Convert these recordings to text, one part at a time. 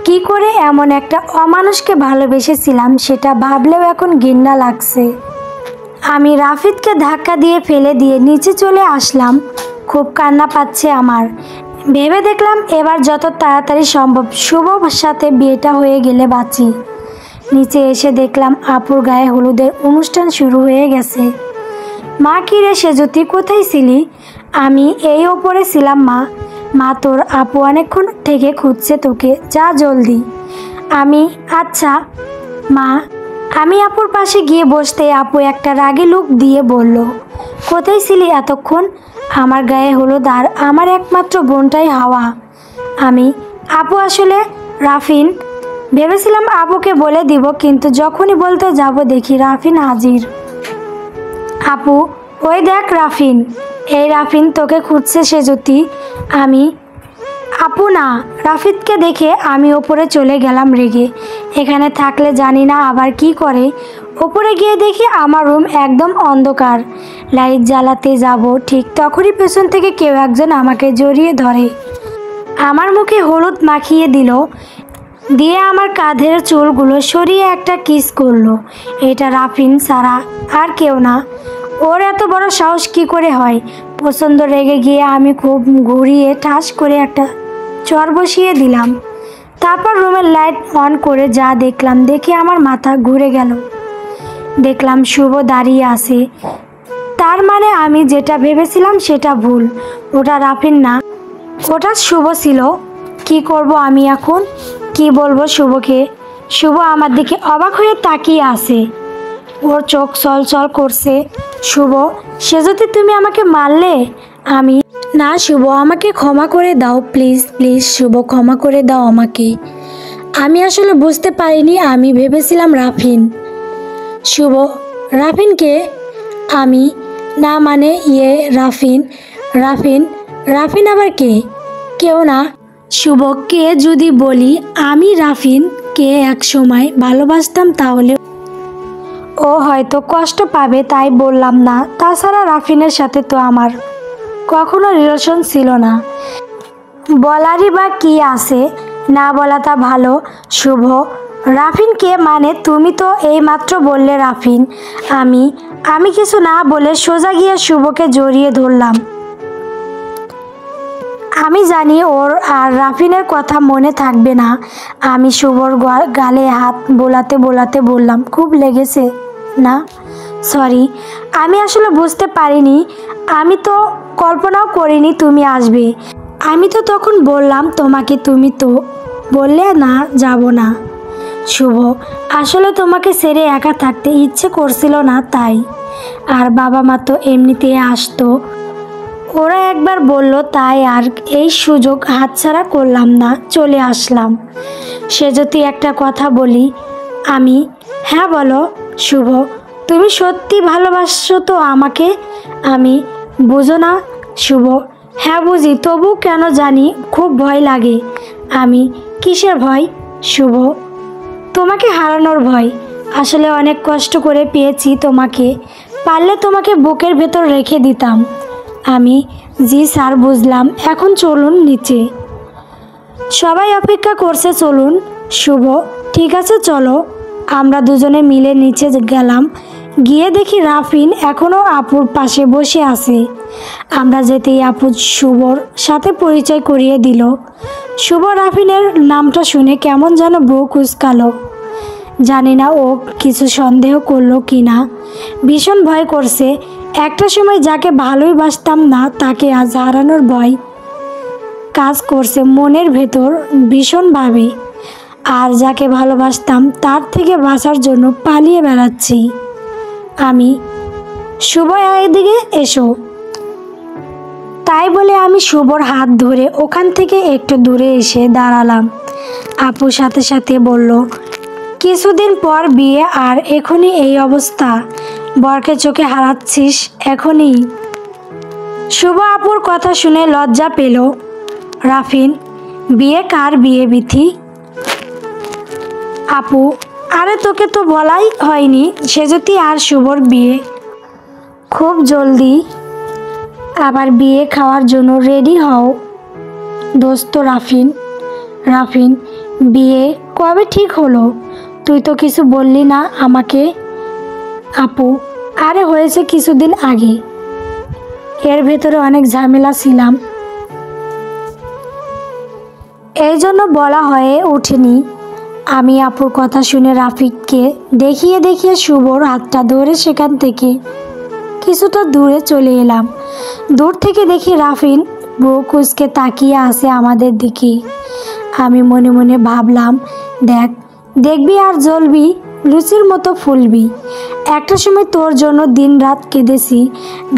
কি করে এমন একটা অমানুষকে ভালোবেসেছিলাম সেটা ভাবলেও এখন ঘৃণা লাগছে। আমি রাফিদকে ধাক্কা দিয়ে ফেলে দিয়ে নিচে চলে আসলাম। খুব কান্না পাচ্ছে আমার। ভেবে দেখলাম এবার যত তাড়াতাড়ি সম্ভব শুভর সাথে বিয়েটা হয়ে গেলে বাঁচি। নিচে এসে দেখলাম আপুর গায়ে হলুদের অনুষ্ঠান শুরু হয়ে গেছে। মা কি রে সেজতি, কোথায় ছিলি? আমি এই ওপরে ছিলাম মা। মা তোর আপু অনেকক্ষণ থেকে খুঁজছে তোকে, যা জলদি। আমি আচ্ছা মা। আমি আপুর পাশে গিয়ে বসতে আপু একটা রাগী লুক দিয়ে বলল, কোথায় ছিলি এতক্ষণ? আমার গায়ে হলুদ আর আমার একমাত্র বোনটাই হাওয়া। আমি আপু আসলে রাফিন। ভেবেছিলাম আপুকে বলে দিব, কিন্তু যখনই বলতে যাব দেখি রাফিন হাজির। আপু ওই দেখ রাফিন। এই রাফিন তোকে খুঁজছে সেজতি। আমি আপু না, রাফিদকে দেখে আমি ওপরে চলে গেলাম রেগে। এখানে থাকলে জানি না আবার কি করে। ওপরে গিয়ে দেখি আমার রুম একদম অন্ধকার। লাইট জ্বালাতে যাব ঠিক তখনই পেছন থেকে কেউ একজন আমাকে জড়িয়ে ধরে। আমার মুখে হলুদ মাখিয়ে দিল, দিয়ে আমার কাঁধের চুলগুলো সরিয়ে একটা কিস করলো। এটা রাফিন ছাড়া আর কেউ না। ওর এত বড় সাহস কি করে হয়? প্রচণ্ড রেগে গিয়ে আমি খুব ঘুরিয়ে ঠাস করে একটা চর বসিয়ে দিলাম। তারপর রুমের লাইট অন করে যা দেখলাম দেখে আমার মাথা ঘুরে গেল। দেখলাম শুভ দাঁড়িয়ে আছে। তার মানে আমি যেটা ভেবেছিলাম সেটা ভুল। ওটা রাফিন না, ওটা শুভ ছিল। কি করব আমি এখন? কি বলবো শুভকে? শুভ আমার দিকে অবাক হয়ে তাকিয়ে আছে। ওর চোখ চলচল করছে। শুভ সেজতি তুমি আমাকে মারলে? আমি না শুভ, আমাকে ক্ষমা করে দাও প্লিজ প্লিজ শুভ, ক্ষমা করে দাও আমাকে। আমি আসলে বুঝতে পারিনি, আমি ভেবেছিলাম রাফিন। শুভ রাফিনকে? আমি না মানে রাফিন রাফিন রাফিন আবার কে? কেউ না শুভ। কে যদি বলি আমি রাফিনকে এক সময় ভালোবাসতাম তাহলে ও হয়তো কষ্ট পাবে, তাই বললাম না। তাছাড়া রাফিনের সাথে তো আমার কখনো রিলেশন ছিল না। বলারই বা কি আছে? না বলাটা ভালো। শুভ রাফিনকে মানে তুমি তো এইমাত্র বললে রাফিন। আমি কিছু না বলে সোজা গিয়ে শুভকে জড়িয়ে ধরলাম। আমি জানি ওর আর রাফিনের কথা মনে থাকবে না। আমি শুভর গালে হাত বোলাতে বোলাতে বললাম, খুব লেগেছে না? সরি, আমি আসলে বুঝতে পারিনি। আমি তো কল্পনাও করিনি তুমি আসবে। আমি তো তখন বললাম তোমাকে, তুমি তো বললে না যাব না। শুভ আসলে তোমাকে ছেড়ে একা থাকতে ইচ্ছে করছিল না তাই। আর বাবা মা তো এমনিতেই আসতো, ওরা একবার বলল তাই আর এই সুযোগ হাতছাড়া করলাম না, চলে আসলাম। সে যদি একটা কথা বলি আমি? হ্যাঁ বলো শুভ, তুমি সত্যি ভালোবাসো তো আমাকে? আমি বুঝো না শুভ? হ্যাঁ বুঝি, তবু কেন জানি খুব ভয় লাগে। আমি কিসের ভয় শুভ? তোমাকে হারানোর ভয়। আসলে অনেক কষ্ট করে পেয়েছি তোমাকে, পারলে তোমাকে বুকের ভেতর রেখে দিতাম। আমি জি স্যার বুঝলাম, এখন চলুন নিচে, সবাই অপেক্ষা করছে, চলুন। শুভ ঠিক আছে চলো। আমরা দুজনে মিলে নিচে গেলাম। গিয়ে দেখি রাফিন এখনও আপুর পাশে বসে আছে। আমরা যেতেই আপু শুভর সাথে পরিচয় করিয়ে দিল। শুভ রাফিনের নামটা শুনে কেমন যেন বুক কুঁচকালো। জানি না ও কিছু সন্দেহ করলো কি না, ভীষণ ভয় করছে। একটা সময় যাকে ভালোই বাসতাম না তাকে আজ হারানোর ভয় কাজ করছে মনের ভেতর ভীষণভাবে। আর যাকে ভালোবাসতাম তার থেকে বাঁচার জন্য পালিয়ে বেড়াচ্ছি আমি। শুভ এদিকে এসো। তাই বলে আমি শুভর হাত ধরে ওখান থেকে একটু দূরে এসে দাঁড়ালাম। আপু সাথে সাথে বলল, কিছুদিন পর বিয়ে আর এখনই এই অবস্থা? বরকে চোখে হারাচ্ছিস এখনই? শুভ আপুর কথা শুনে লজ্জা পেল। রাফিন বিয়ে? কার বিয়ে বিথি? আপু আরে তোকে তো বলাই হয়নি, সেজতি আর শুভর বিয়ে খুব জলদি। আবার বিয়ে খাওয়ার জন্য রেডি হও দোস্ত রাফিন। রাফিন, বিয়ে কবে ঠিক হলো? তুই তো কিছু বললি না আমাকে। আপু, আরে হয়েছে কিছুদিন আগে, এর ভেতরে অনেক ঝামেলা ছিলাম, এই জন্য বলা হয়ে ওঠেনি। আমি আপুর কথা শুনে রাফিককে দেখিয়ে দেখিয়ে শুভর হাতটা ধরে সেখান থেকে কিছুটা দূরে চলে এলাম। দূর থেকে দেখি রাফিন বউ কুচকে তাকিয়ে আছে আমাদের দিকে। আমি মনে মনে ভাবলাম, দেখবি আর জ্বলবি, লুচির মতো ফুলবি। একটা সময় তোর জন্য দিন রাত কেঁদেছি।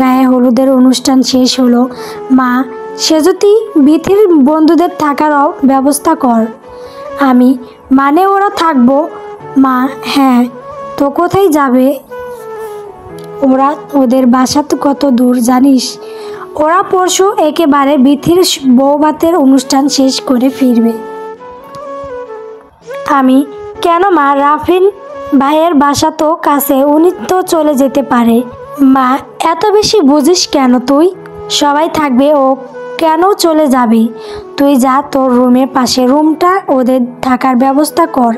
গায়ে হলুদের অনুষ্ঠান শেষ হলো। মা, সেজতি বিথির বন্ধুদের থাকারও ব্যবস্থা কর। আমি, মানে ওরা থাকবো? মা, হ্যাঁ। তো কোথায় যাবে ওরা? ওদের বাসা তো কত দূর জানিস? ওরা পরশু একেবারে বিথির বৌভাতের অনুষ্ঠান শেষ করে ফিরবে। আমি, কেন মা? রাফিন ভাইয়ের বাসা তো কাছে, উনি তো চলে যেতে পারে। মা, এত বেশি বুঝিস কেন তুই? সবাই থাকবে, ও কেন চলে যাবে? তুই যা, তোর রুমের পাশে রুমটা ওদের থাকার ব্যবস্থা কর।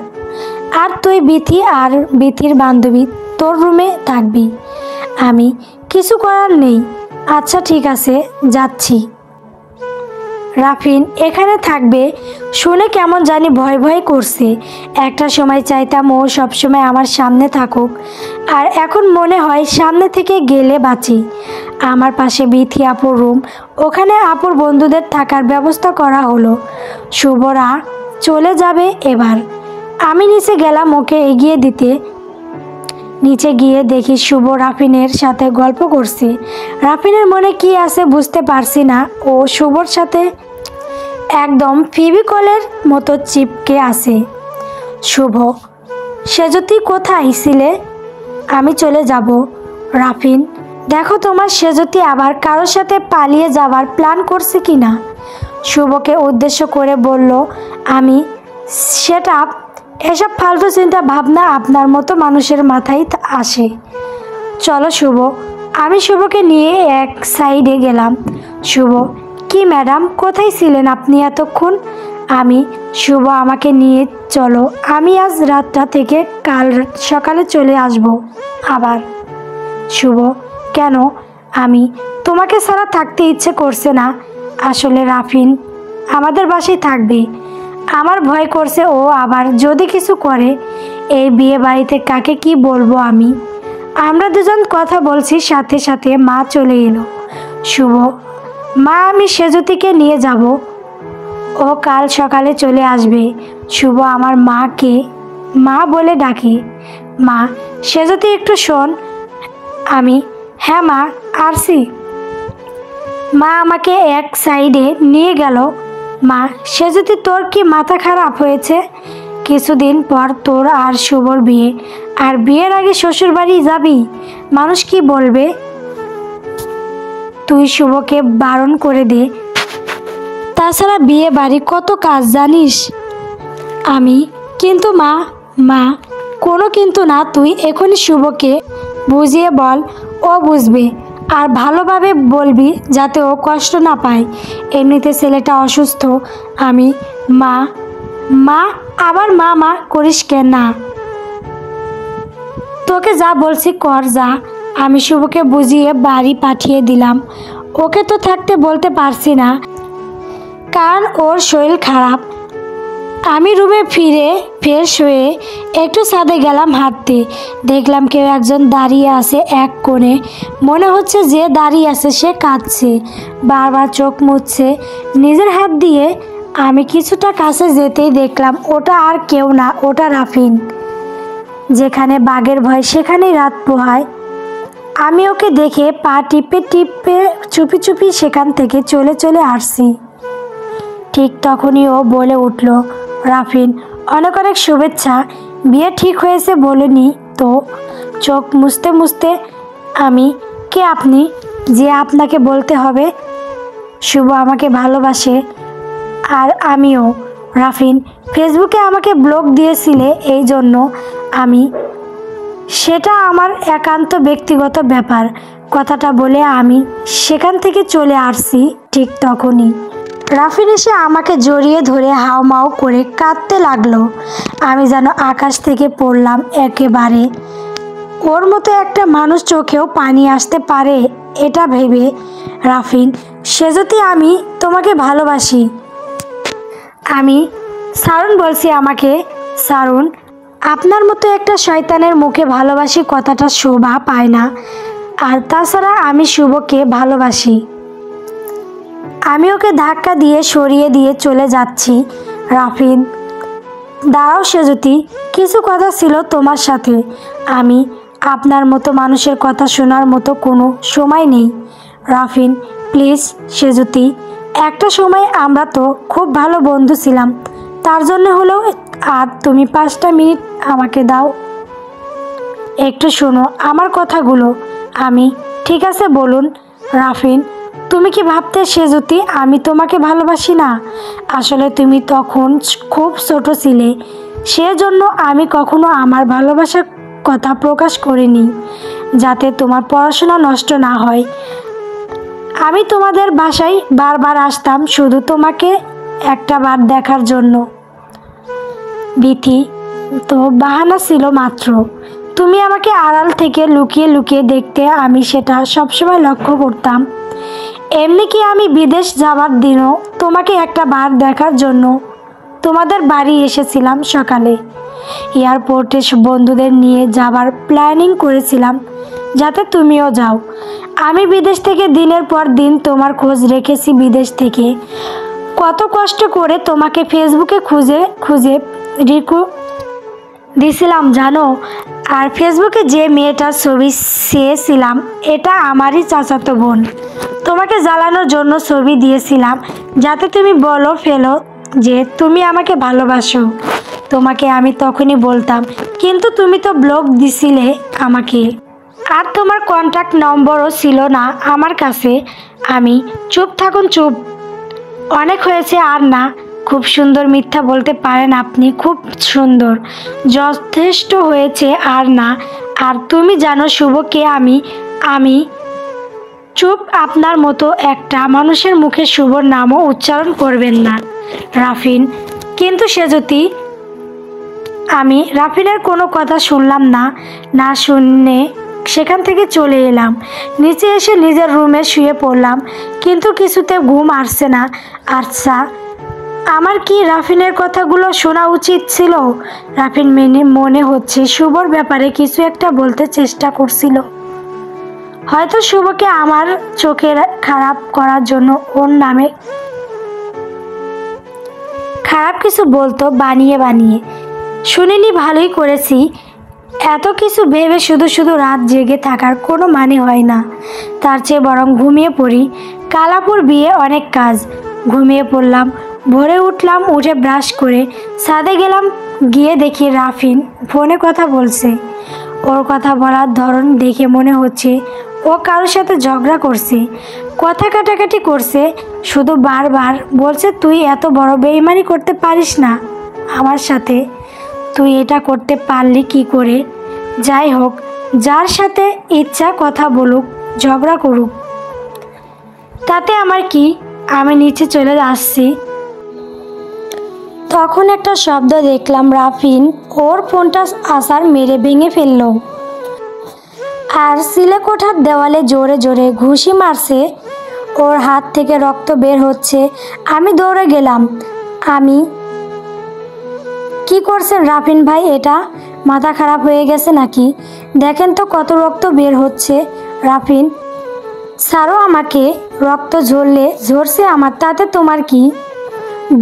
আর তুই বিথি আর বিথির বান্ধবী তোর রুমে থাকবি। আমি, কিছু করার নেই। আচ্ছা ঠিক আছে, যাচ্ছি। রাফিন এখানে থাকবে শুনে কেমন জানি ভয় ভয় করছে। একটা সময় চাইতাম ও সবসময় আমার সামনে থাকুক, আর এখন মনে হয় সামনে থেকে গেলে বাঁচি। আমার পাশে বিথি আপুর রুম, ওখানে আপুর বন্ধুদের থাকার ব্যবস্থা করা হলো। শুভরা চলে যাবে এবার। আমি নিচে গেলাম ওকে এগিয়ে দিতে। নিচে গিয়ে দেখি শুভ রাফিনের সাথে গল্প করছে। রাফিনের মনে কি আছে বুঝতে পারছি না। ও শুভর সাথে একদম ফেভিকলের মতো চিপকে আছে। শুভ, সেজতি কোথায় ছিলে? আমি চলে যাব। রাফিন, দেখো তোমার সেজতি আবার কারোর সাথে পালিয়ে যাওয়ার প্ল্যান করছে কি না। শুভকে উদ্দেশ্য করে বলল, আমি, সেটা এসব ফালতু চিন্তা ভাবনা আপনার মতো মানুষের মাথায় আসে। চলো শুভ। আমি শুভকে নিয়ে এক সাইডে গেলাম। শুভ, কি ম্যাডাম, কোথায় ছিলেন আপনি এতক্ষণ? আমি, শুভ আমাকে নিয়ে চলো, আমি আজ রাতটা থেকে কাল সকালে চলে আসব আবার। শুভ, কেন? আমি, তোমাকে ছাড়া থাকতে ইচ্ছে করছে না। আসলে রাফিন আমাদের বাসায় থাকবে। আমার ভয় করছে ও আবার যদি কিছু করে। এই বিয়ে বাড়িতে কাকে কি বলবো আমি। আমরা দুজন কথা বলছি, সাথে সাথে মা চলে এলো। শুভ, মা, আমি সেজতিকে নিয়ে যাব, ও কাল সকালে চলে আসবে। শুভ আমার মাকে মা বলে ডাকে। মা, সেজতি একটু শোন। আমি, হ্যাঁ মা, আসছি। মা আমাকে এক সাইডে নিয়ে গেল। মা, সেজতি তোর কি মাথা খারাপ হয়েছে? কিছুদিন পর তোর আর শুভর বিয়ে, আর বিয়ের আগে শ্বশুর বাড়ি যাবি? মানুষ কি বলবে? তুই শুভকে বারণ করে দে। তাছাড়া বিয়ে বাড়ি কত কাজ জানিস। আমি, কিন্তু মা, কোনো কিন্তু না। তুই এখনই শুভকে বুঝিয়ে বল, ও বুঝবে। আর ভালোভাবে বলবি যাতে ও কষ্ট না পায়। এমনিতে ছেলেটা অসুস্থ। আমি, মা, আবার মা করিস কেন? না, তোকে যা বলছি কর, যা। আমি শুভকে বুঝিয়ে বাড়ি পাঠিয়ে দিলাম। ওকে তো থাকতে বলতে পারছি না, কারণ ওর শরীর খারাপ। আমি রুমে ফিরে ফ্রেশ হয়ে একটু ছাদে গেলাম হাঁটতে। দেখলাম কেউ একজন দাঁড়িয়ে আছে এক কোণে। মনে হচ্ছে যে দাঁড়িয়ে আছে সে কাঁদছে, বারবার চোখ মুছছে নিজের হাত দিয়ে। আমি কিছুটা কাছে যেতেই দেখলাম ওটা আর কেউ না, ওটা রাফিন। যেখানে বাঘের ভয় সেখানেই রাত পোহায়। আমি ওকে দেখে পা টিপে টিপে চুপি চুপি সেখান থেকে চলে চলে আসছি। ঠিক তখনই ও বলে উঠল, রাফিন, অনেক অনেক শুভেচ্ছা। বিয়ে ঠিক হয়েছে বলেনি তো? চোখ মুছতে মুছতে আমি, কে আপনি যে আপনাকে বলতে হবে? শুভ আমাকে ভালোবাসে, আর আমিও। রাফিন ফেসবুকে আমাকে ব্লক দিয়েছিলে এই জন্য। আমি, সেটা আমার একান্ত ব্যক্তিগত ব্যাপার। কথাটা বলে আমি সেখান থেকে চলে আসছি ঠিক তখনই রাফিন এসে আমাকে জড়িয়ে ধরে হাউমাউ করে কাঁদতে লাগলো। আমি যেন আকাশ থেকে পড়লাম একেবারে। ওর মতো একটা মানুষ চোখেও পানি আসতে পারে এটা ভেবে। রাফিন, সেজতি আমি তোমাকে ভালোবাসি। আমি সারুন বলছি আমাকে। সারুন, আপনার মতো একটা শয়তানের মুখে ভালোবাসি কথাটা শোভা পায় না। আর তাছাড়া আমি শুভকে ভালোবাসি। আমি ওকে ধাক্কা দিয়ে সরিয়ে দিয়ে চলে যাচ্ছি। রাফিন, দাঁড়াও সেজতি, কিছু কথা ছিল তোমার সাথে। আমি আপনার মতো মানুষের কথা শোনার মতো কোনো সময় নেই। রাফিন, প্লিজ সেজতি, একটা সময় আমরা তো খুব ভালো বন্ধু ছিলাম, তার জন্য হলেও আর তুমি 5টা মিনিট আমাকে দাও। একটু শোনো আমার কথাগুলো। আমি, ঠিক আছে বলুন। রাফিন, তুমি কি ভাবতে সেজতি আমি তোমাকে ভালোবাসি না? আসলে তুমি তখন খুব ছোট ছিলে, সেজন্য আমি কখনো আমার ভালোবাসার কথা প্রকাশ করিনি, যাতে তোমার পড়াশোনা নষ্ট না হয়। আমি তোমাদের বাসায় বারবার আসতাম শুধু তোমাকে একটা বার দেখার জন্য। বিথি তো বাহানা ছিল মাত্র। তুমি আমাকে আড়াল থেকে লুকিয়ে লুকিয়ে দেখতে, আমি সেটা সবসময় লক্ষ্য করতাম। এমনি কি আমি বিদেশ যাবার দিনও তোমাকে একটা বার দেখার জন্য তোমাদের বাড়ি এসেছিলাম সকালে। এয়ারপোর্টে বন্ধুদের নিয়ে যাবার প্ল্যানিং করেছিলাম যাতে তুমিও যাও। আমি বিদেশ থেকে দিনের পর দিন তোমার খোঁজ রেখেছি। বিদেশ থেকে কত কষ্ট করে তোমাকে ফেসবুকে খুঁজে খুঁজে দিছিলাম জানো। আর ফেসবুকে যে মেয়েটার ছবি চেয়েছিলাম এটা আমারই চাচাতো বোন। তোমাকে জ্বালানোর জন্য ছবি দিয়েছিলাম যাতে তুমি বলো ফেলো যে তুমি আমাকে ভালোবাসো। তোমাকে আমি তখনই বলতাম, কিন্তু তুমি তো ব্লক দিছিলে আমাকে, আর তোমার কন্ট্যাক্ট নম্বরও ছিল না আমার কাছে। আমি, চুপ থাকুন চুপ, অনেক হয়েছে আর না। খুব সুন্দর মিথ্যা বলতে পারেন আপনি, খুব সুন্দর, যথেষ্ট হয়েছে আর না। আর তুমি জানো শুভকে আমি চুপ, আপনার মতো একটা মানুষের মুখে শুভর নামও উচ্চারণ করবেন না রাফিন। কিন্তু সেজতি, আমি রাফিনের কোনো কথা শুনলাম না। না শুনে সেখান থেকে চলে এলাম। নিচে এসে নিজের রুমে শুয়ে পড়লাম, কিন্তু কিছুতে ঘুম আসছে না। আচ্ছা, আমার কি রাফিনের কথাগুলো শোনা উচিত ছিল? রাফিন মনে হচ্ছে শুভর ব্যাপারে কিছু একটা বলতে চেষ্টা করছিল। হয়তো শুভকে আমার চোখে খারাপ করার জন্য ওর নামে খারাপ কিছু বলতো বানিয়ে বানিয়ে। শুনিনি, ভালোই করেছি। এত কিছু ভেবে শুধু শুধু রাত জেগে থাকার কোনো মানে হয় না। তার চেয়ে বরং ঘুমিয়ে পড়ি। কালাপুর বিয়ে অনেক কাজ। ঘুমিয়ে পড়লাম। ভোরে উঠলাম, উঠে ব্রাশ করে ছাদে গেলাম। গিয়ে দেখি রাফিন ফোনে কথা বলছে। ওর কথা বলার ধরন দেখে মনে হচ্ছে ও কারোর সাথে ঝগড়া করছে, কথা কাটাকাটি করছে। শুধু বারবার বলছে, তুই এত বড় বেইমানি করতে পারিস না আমার সাথে, তুই এটা করতে পারলি কি করে? যাই হোক, যার সাথে ইচ্ছা কথা বলুক, ঝগড়া করুক, তাতে আমার কি? আমি নিচে চলে আসছি। তখন একটা শব্দ দেখলাম। রাফিন ওর ফোনটা আসার মেরে ভেঙে ফেলল আর সিলেকোঠার দেওয়ালে জোরে জোরে ঘুষি মারছে। ওর হাত থেকে রক্ত বের হচ্ছে। আমি দৌড়ে গেলাম। আমি, কি করছেন রাফিন ভাই? এটা মাথা খারাপ হয়ে গেছে নাকি? দেখেন তো কত রক্ত বের হচ্ছে। রাফিন, ছাড়ো আমাকে, রক্ত ঝরছে আমার, তাতে তোমার কি?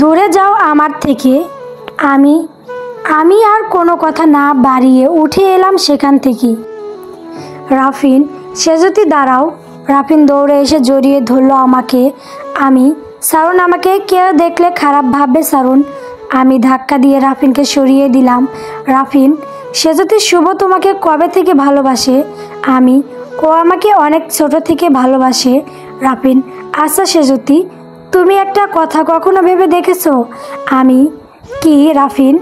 দূরে যাও আমার থেকে। আমি আর কোনো কথা না বাড়িয়ে উঠে এলাম সেখান থেকে। রাফিন, সেজতি দাঁড়াও। রাফিন দৌড়ে এসে জড়িয়ে ধরলো আমাকে। আমি, সারুন আমাকে, কেউ দেখলে খারাপ ভাববে সারুন। আমি ধাক্কা দিয়ে রাফিনকে সরিয়ে দিলাম। রাফিন, সেজতি শুভ তোমাকে কবে থেকে ভালোবাসে? আমি, ও আমাকে অনেক ছোট থেকে ভালোবাসে। রাফিন, আচ্ছা সেজতি, তুমি একটা কথা কখনো ভেবে দেখেছো? আমি, কি রাফিন?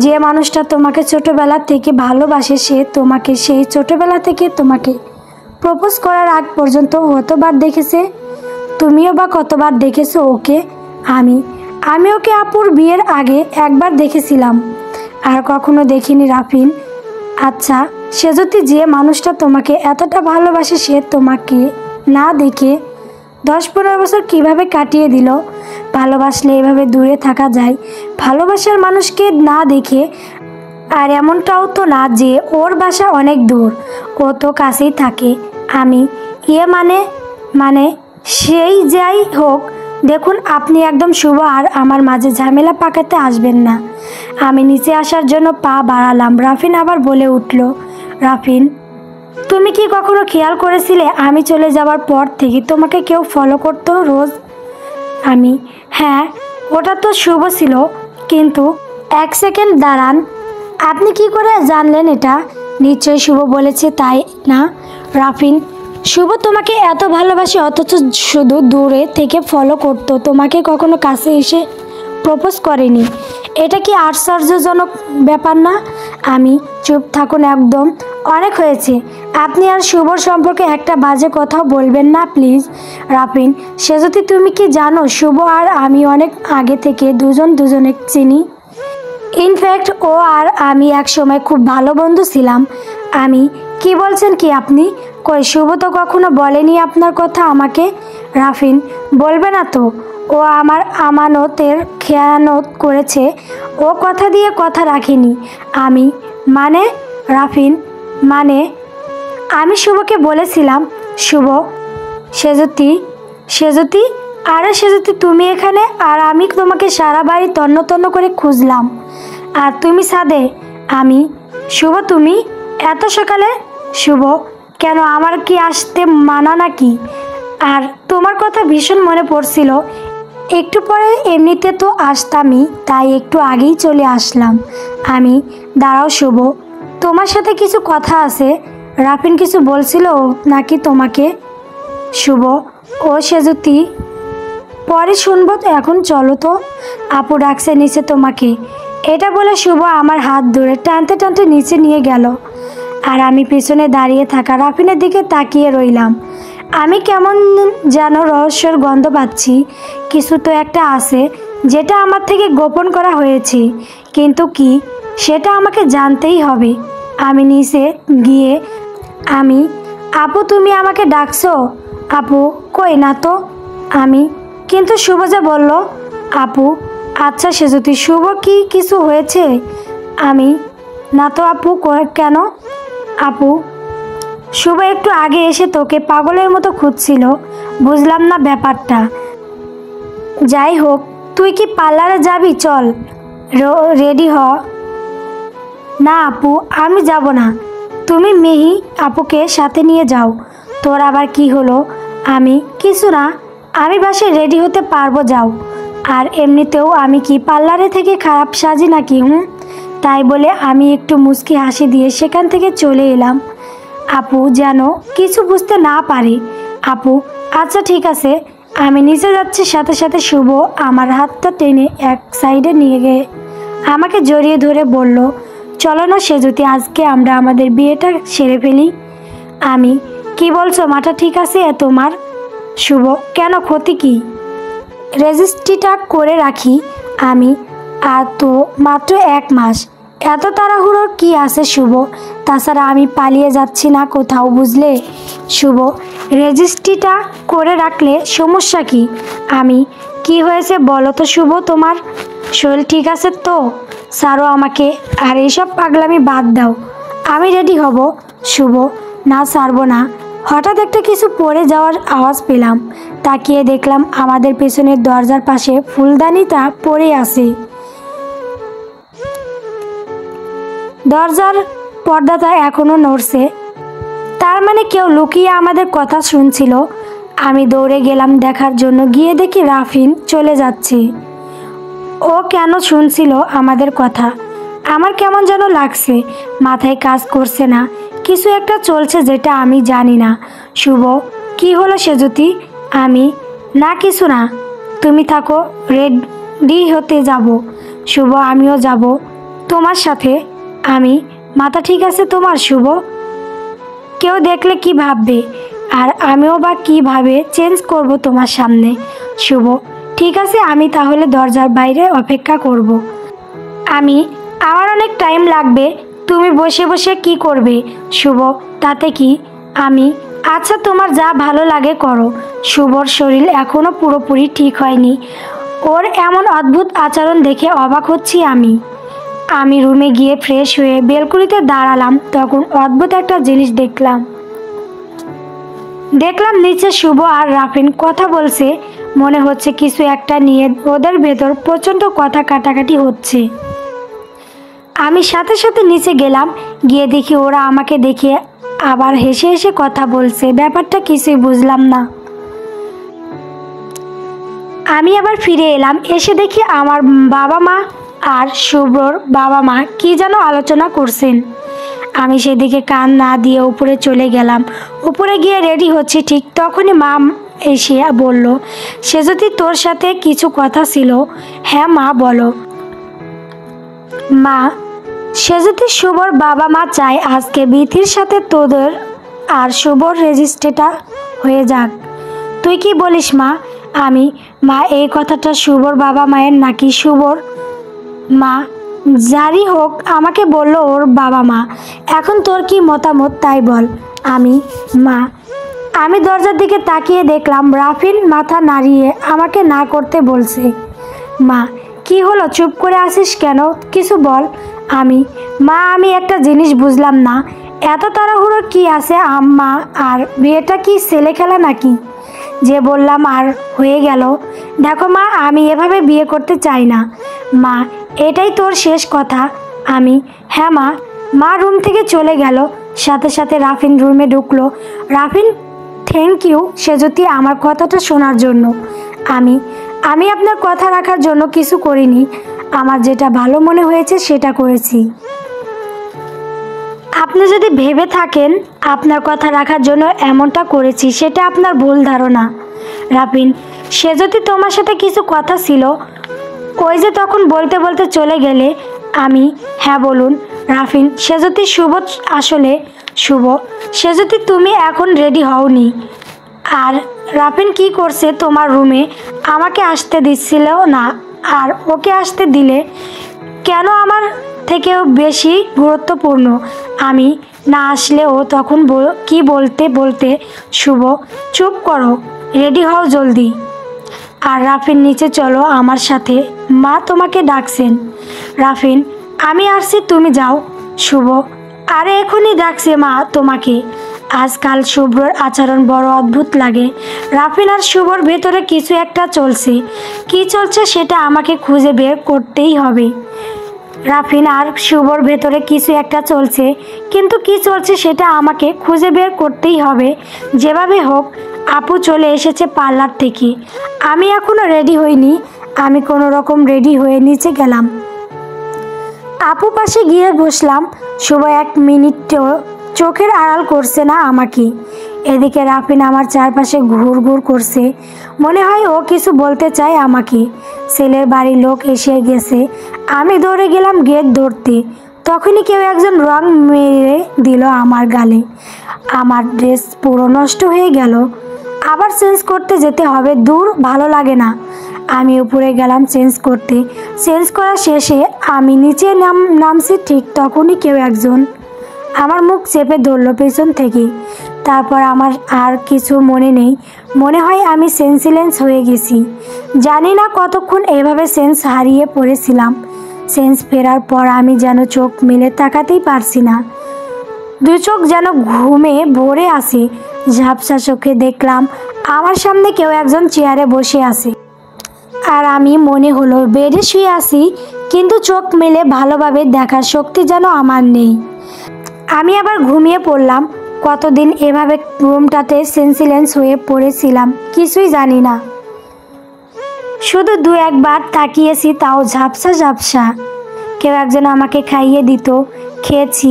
যে মানুষটা তোমাকে ছোটবেলা থেকে ভালোবাসে সে তোমাকে সেই ছোটবেলা থেকে তোমাকে প্রপোজ করার আগ পর্যন্ত কতবার দেখেছে? তুমিও বা কতবার দেখেছো ওকে? আমি আমি ওকে আপুর বিয়ের আগে একবার দেখেছিলাম, আর কখনো দেখিনি রাফিন। আচ্ছা সেজতি, যে মানুষটা তোমাকে এতটা ভালোবাসে সে তোমাকে না দেখে 10-15 বছর কিভাবে কাটিয়ে দিল? ভালোবাসলে এভাবে দূরে থাকা যায়? ভালোবাসার মানুষকে না দেখে? আর এমনটাও তো না যে ওর বাসা অনেক দূর, ও তো কাছেই থাকে। আমি মানে মানে সেই যাই হোক, দেখুন আপনি একদম শুভ আর আমার মাঝে ঝামেলা পাকাতে আসবেন না। আমি নিচে আসার জন্য পা বাড়ালাম। রাফিন আবার বলে উঠল, রাফিন তুমি কি কখনো খেয়াল করেছিলে আমি চলে যাওয়ার পর থেকে তোমাকে কেউ ফলো করতো রোজ? আমি হ্যাঁ, ওটা তো শুভ ছিল, কিন্তু 1 সেকেন্ড দাঁড়ান, আপনি কি করে জানলেন এটা? নিশ্চয়ই শুভ বলেছে, তাই না? রাফিন, শুভ তোমাকে এত ভালোবাসে অথচ শুধু দূরে থেকে ফলো করতো, তোমাকে কখনো কাছে এসে প্রপোজ করেনি। এটা কি আশ্চর্যজনক ব্যাপার না? আমি চুপ থাকুন একদম, অনেক হয়েছে। আপনি আর শুভর সম্পর্কে একটা বাজে কথাও বলবেন না প্লিজ। রাফিন, সেজতি তুমি কি জানো শুভ আর আমি অনেক আগে থেকে দুজনে চিনি। ইনফ্যাক্ট ও আর আমি এক সময় খুব ভালো বন্ধু ছিলাম। আমি কি বলছেন কি আপনি? কই, শুভ তো কখনো বলেনি আপনার কথা আমাকে। রাফিন, বলবে না তো? ও আমার আমানতের খেয়ানত করেছে, ও কথা দিয়ে কথা রাখেনি। আমি মানে? রাফিন, মানে আমি শুভকে বলেছিলাম, শুভ সেজতি, আরে সেজতি তুমি এখানে, আর আমি তোমাকে সারা বাড়ি তন্ন তন্ন করে খুঁজলাম, আর তুমি ছাদে। আমি শুভ, তুমি এত সকালে? শুভ, কেন, আমার কি আসতে মানা নাকি? আর তোমার কথা ভীষণ মনে পড়ছিল, একটু পরে এমনিতে তো আসতামই, তাই একটু আগেই চলে আসলাম। আমি দাঁড়াও শুভ, তোমার সাথে কিছু কথা আছে। রাফিন কিছু বলছিল নাকি তোমাকে? শুভ, ও সেজতি, পরে শুনবো, তো এখন চলো তো, আপু ডাকছে নিচে তোমাকে। এটা বলে শুভ আমার হাত ধরে টানতে টানতে নিচে নিয়ে গেল, আর আমি পিছনে দাঁড়িয়ে থাকা রাফিনের দিকে তাকিয়ে রইলাম। আমি কেমন যেন রহস্যের গন্ধ পাচ্ছি, কিছু তো একটা আছে যেটা আমার থেকে গোপন করা হয়েছে, কিন্তু কি সেটা আমাকে জানতেই হবে। আমি নিচে গিয়ে আমি, আপু তুমি আমাকে ডাকছো? আপু কই না তো। আমি, কিন্তু শুভ যে বলল। আপু, আচ্ছা সেজতি, শুভ কি কিছু হয়েছে? আমি, না তো আপু, কেন? আপু, শুভ একটু আগে এসে তোকে পাগলের মতো খুঁজছিল, বুঝলাম না ব্যাপারটা। যাই হোক, তুই কি পার্লারে যাবি? চল, রেডি হ। না আপু, আমি যাব না, তুমি মেহি আপুকে সাথে নিয়ে যাও। তোর আবার কি হলো? আমি, কিছু না, আমি বাসায় রেডি হতে পারবো, যাও। আর এমনিতেও আমি কি পার্লারে থেকে খারাপ সাজি নাকি? তাই বলে আমি একটু মুচকি হাসি দিয়ে সেখান থেকে চলে এলাম। আপু যেন কিছু বুঝতে না পারে। আপু, আচ্ছা ঠিক আছে। আমি নিচে যাচ্ছি, সাথে সাথে শুভ আমার হাতটা টেনে এক সাইডে নিয়ে গিয়ে আমাকে জড়িয়ে ধরে বলল, চলো না সেজতি, আজকে আমরা আমাদের বিয়েটা সেরে ফেলি। আমি, কি বলছো, মাথা ঠিক আছে তোমার? শুভ, কেন, ক্ষতি কি? রেজিস্ট্রিটা করে রাখি আমি, আর তো মাত্র 1 মাস, এত তাড়াহুড়োর কি আছে শুভ? তাছাড়া আমি পালিয়ে যাচ্ছি না কোথাও, বুঝলে? শুভ, রেজিস্ট্রিটা করে রাখলে সমস্যা কি? আমি, কি হয়েছে বলো তো শুভ, তোমার শরীর ঠিক আছে তো? ছাড়ো আমাকে, আর এইসব পাগলামি বাদ দাও, আমি রেডি হব। শুভ, না ছাড়বো না। হঠাৎ একটা কিছু পড়ে যাওয়ার আওয়াজ পেলাম, তাকিয়ে দেখলাম আমাদের পেছনের দরজার পাশে ফুলদানিটা পড়ে আছে। দরজার পর্দাটা এখনো নড়ছে, তার মানে কেউ লুকিয়ে আমাদের কথা শুনছিল। আমি দৌড়ে গেলাম দেখার জন্য, গিয়ে দেখি রাফিন চলে যাচ্ছে। ও কেন শুনছিল আমাদের কথা? আমার কেমন যেন লাগছে, মাথায় কাজ করছে না, কিছু একটা চলছে যেটা আমি জানি না। শুভ, কি হলো সেজতি? আমি, না কিছু না, তুমি থাকো, রেডি হতে যাব। শুভ, আমিও যাব তোমার সাথে। আমি, মাথা ঠিক আছে তোমার শুভ? কেউ দেখলে কি ভাববে, আর আমিও বা কীভাবে চেঞ্জ করব তোমার সামনে? শুভ, ঠিক আছে, আমি তাহলে দরজার বাইরে অপেক্ষা করব। আমার অনেক টাইম লাগবে, তুমি বসে বসে কি করবে শুভ, তাতে কি? আচ্ছা, তোমার যা ভালো লাগে করো। শুভর শরীর এখনও পুরোপুরি ঠিক হয়নি, ওর এমন অদ্ভুত আচরণ দেখে অবাক হচ্ছি আমি রুমে গিয়ে ফ্রেশ হয়ে বেলকুনিতে দাঁড়ালাম, তখন অদ্ভুত একটা জিনিস দেখলাম নিচে শুভ আর রাফিন কথা বলছে। মনে হচ্ছে কিছু একটা নিয়ে ওদের ভেতর প্রচণ্ড কথা কাটাকাটি হচ্ছে। আমি সাথে সাথে নিচে গেলাম, গিয়ে দেখি ওরা আমাকে দেখে আবার হেসে হেসে কথা বলছে। ব্যাপারটা কিছুই বুঝলাম না। আমি আবার ফিরে এলাম, এসে দেখি আমার বাবা মা আর শুভ্রর বাবা মা কি যেন আলোচনা করছেন। আমি সেদিকে কান না দিয়ে উপরে চলে গেলাম। উপরে গিয়ে রেডি হচ্ছি, ঠিক তখনই মা এসে বলল, সে যদি তোর সাথে কিছু কথা ছিল। হ্যাঁ মা, বলো। মা, সে যদি শুভর বাবা মা চায় আজকে বিথির সাথে তোদের আর শুভর রেজিস্ট্রেটা হয়ে যাক। তুই কি বলিস মা? মা, এই কথাটা শুভর বাবা মায়ের নাকি শুভর? মা, যারই হোক, আমাকে বলল ওর বাবা মা। এখন তোর কি মতামত তাই বল। মা, আমি দরজার দিকে তাকিয়ে দেখলাম রাফিন মাথা নাড়িয়ে আমাকে না করতে বলছে। মা, কি হলো, চুপ করে আসিস কেন? কিছু বল। মা, আমি একটা জিনিস বুঝলাম না, এত তাড়াহুড়ো কি আছে আম্মা? আর বিয়েটা কি ছেলে খেলা নাকি যে বললাম আর হয়ে গেল? দেখো মা, আমি এভাবে বিয়ে করতে চাই না। মা, এটাই তোর শেষ কথা? হ্যাঁ মা। মা রুম থেকে চলে গেল, সাথে সাথে রাফিন রুমে ঢুকলো। রাফিন, থ্যাংক ইউ সেজতি আমার কথাটা শোনার জন্য। আমি আপনার কথা রাখার জন্য কিছু করিনি, আমার যেটা ভালো মনে হয়েছে সেটা করেছি। আপনি যদি ভেবে থাকেন আপনার কথা রাখার জন্য এমনটা করেছি, সেটা আপনার ভুল ধারণা। রাফিন, সে যদি তোমার সাথে কিছু কথা ছিল, ওই যে তখন বলতে বলতে চলে গেলে। হ্যাঁ বলুন। রাফিন, সে যদি আসলে শুভ, সে যদি তুমি এখন রেডি হওনি। আর রাফিন কি করছে তোমার রুমে? আমাকে আসতে দিচ্ছিল না, আর ওকে আসতে দিলে কেন? আমার থেকেও বেশি গুরুত্বপূর্ণ। আমি না আসলে ও তখন কি বলতে বলতে শুভ, চুপ করো, রেডি হও জলদি। আর রাফিন, নিচে চলো আমার সাথে, মা তোমাকে ডাকছেন। রাফিন, আমি আসছি, তুমি যাও। শুভ, আরে এখনই ডাকছে মা তোমাকে। আজকাল শুভ্রর আচরণ বড় অদ্ভুত লাগে। রাফিন আর শুভর ভেতরে কিছু একটা চলছে। কি চলছে সেটা আমাকে খুঁজে বের করতেই হবে। রাফিন আর শুভর ভেতরে কিছু একটা চলছে, কিন্তু কি চলছে সেটা আমাকে খুঁজে বের করতেই হবে। যেভাবে হোক। আপু চলে এসেছে পার্লার থেকে, আমি এখনও রেডি হইনি। আমি কোনো রকম রেডি হয়ে নিচে গেলাম, আপু পাশে গিয়ে বসলাম। শুভ 1 মিনিটও চোখের আড়াল করছে না আমাকে। এদিকে রাফিন আমার চারপাশে ঘুর ঘুর করছে, মনে হয় ও কিছু বলতে চায় আমাকে। ছেলের বাড়ির লোক এসে গেছে, আমি দৌড়ে গেলাম গেট ধরতে। তখনই কেউ একজন রং মেরে দিল আমার গালে। আমার ড্রেস পুরো নষ্ট হয়ে গেল, আবার চেঞ্জ করতে যেতে হবে। দূর, ভালো লাগে না। আমি উপরে গেলাম চেঞ্জ করতে। চেঞ্জ করা শেষে আমি নিচে নামছি, ঠিক তখনই কেউ একজন আমার মুখ চেপে ধরলো পেছন থেকে। তারপর আমার আর কিছু মনে নেই, মনে হয় আমি সেন্সলেস হয়ে গেছি। জানি না কতক্ষণ এভাবে সেন্স হারিয়ে পড়েছিলাম। সেন্স ফেরার পর আমি যেন চোখ মেলে তাকাতেই পারছি না, 2 চোখ যেন ঘুমে ভরে আছে। ঝাপসা চোখে দেখলাম আমার সামনে কেউ একজন চেয়ারে বসে আছে, আর আমি মনে হলো বেডে শুয়ে আছি, কিন্তু চোখ মেলে ভালোভাবে দেখার শক্তি যেন আমার নেই। আমি আবার ঘুমিয়ে পড়লাম। কতদিন এভাবে রুমটাতে সেন্সলেস হয়ে পড়েছিলাম কিছুই জানি না। শুধু 2-1 বার তাকিয়েছি, তাও ঝাপসা ঝাপসা। কেউ একজন আমাকে খাইয়ে দিত, খেয়েছি